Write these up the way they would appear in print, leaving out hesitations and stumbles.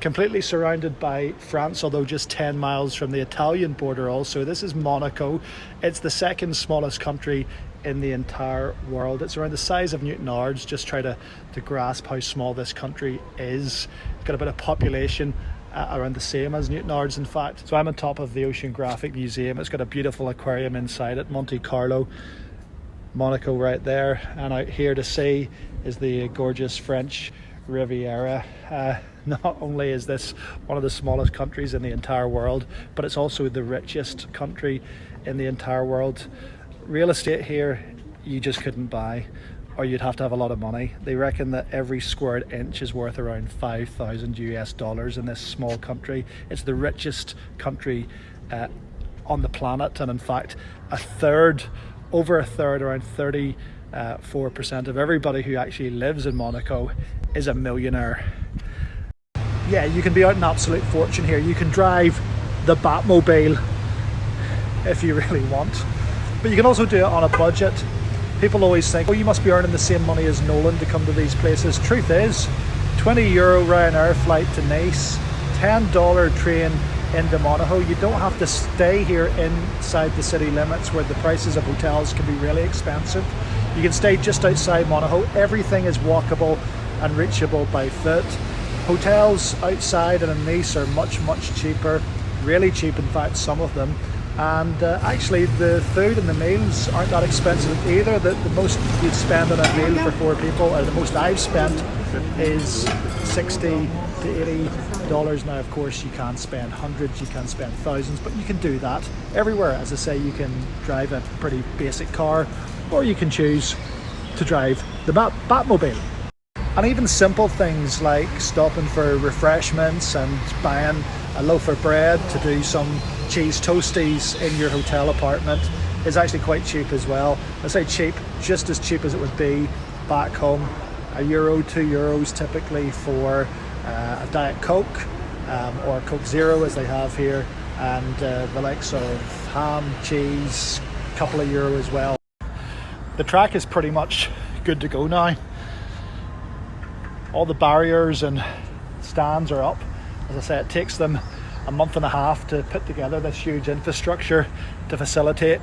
completely surrounded by France, although just 10 miles from the Italian border also. This is Monaco. It's the second smallest country in the entire world. It's around the size of Newtownards. Just try to grasp how small this country is. It's got a bit of population around the same as Newtownards, in fact. So I'm on top of the Oceanographic Museum. It's got a beautiful aquarium inside it, Monte Carlo, Monaco right there, and out here to see is the gorgeous French Riviera. Not only is this one of the smallest countries in the entire world, but it's also the richest country in the entire world. Real estate here you just couldn't buy, or you'd have to have a lot of money. They reckon that every square inch is worth around $5,000 in this small country. It's the richest country on the planet, and in fact over a third, around 34% of everybody who actually lives in Monaco is a millionaire. Yeah, you can be out an absolute fortune here. You can drive the Batmobile if you really want, but you can also do it on a budget. People always think, oh, you must be earning the same money as Nolan to come to these places. Truth is, €20 Ryanair flight to Nice, $10 train into Monaco. You don't have to stay here inside the city limits where the prices of hotels can be really expensive. You can stay just outside Monaco. Everything is walkable and reachable by foot. Hotels outside and in Nice are much cheaper, really cheap in fact, some of them. And actually the food and the meals aren't that expensive either. The most you'd spend on a meal for 4 people, or the most I've spent, is $60 to $80. Now of course you can spend hundreds, you can spend thousands, but you can do that everywhere. As I say, you can drive a pretty basic car, or you can choose to drive the Batmobile. And even simple things like stopping for refreshments and buying a loaf of bread to do some cheese toasties in your hotel apartment is actually quite cheap as well. I say cheap, just as cheap as it would be back home. €1, €2 typically for a Diet Coke or Coke Zero as they have here, and the likes of ham, cheese, a couple of euro as well. The track is pretty much good to go now. All the barriers and stands are up. As I say, it takes them a month and a half to put together this huge infrastructure to facilitate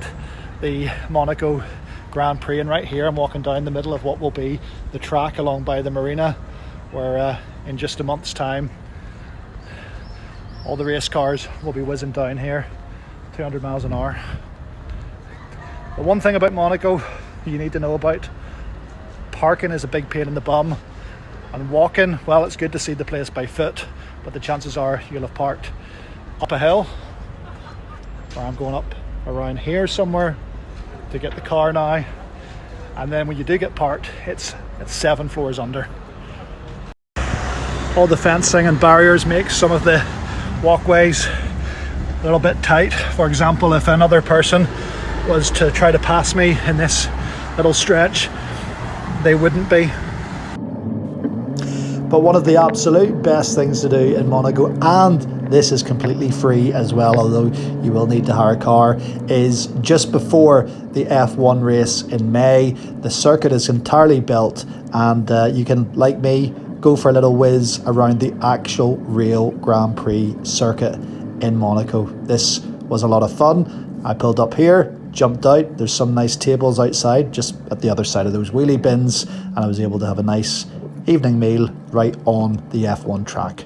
the Monaco Grand Prix. And right here I'm walking down the middle of what will be the track along by the marina, where in just a month's time all the race cars will be whizzing down here 200 miles an hour. The one thing about Monaco you need to know about: parking is a big pain in the bum. And walking, well, it's good to see the place by foot, but the chances are you'll have parked up a hill, or I'm going up around here somewhere to get the car now. And then when you do get parked, it's 7 floors under. All the fencing and barriers make some of the walkways a little bit tight. For example, if another person was to try to pass me in this little stretch, they wouldn't be. But one of the absolute best things to do in Monaco, and this is completely free as well, although you will need to hire a car, is just before the F1 race in May. The circuit is entirely built, and you can, like me, go for a little whiz around the actual real Grand Prix circuit in Monaco. This was a lot of fun. I pulled up here, jumped out. There's some nice tables outside just at the other side of those wheelie bins, and I was able to have a nice evening meal right on the F1 track.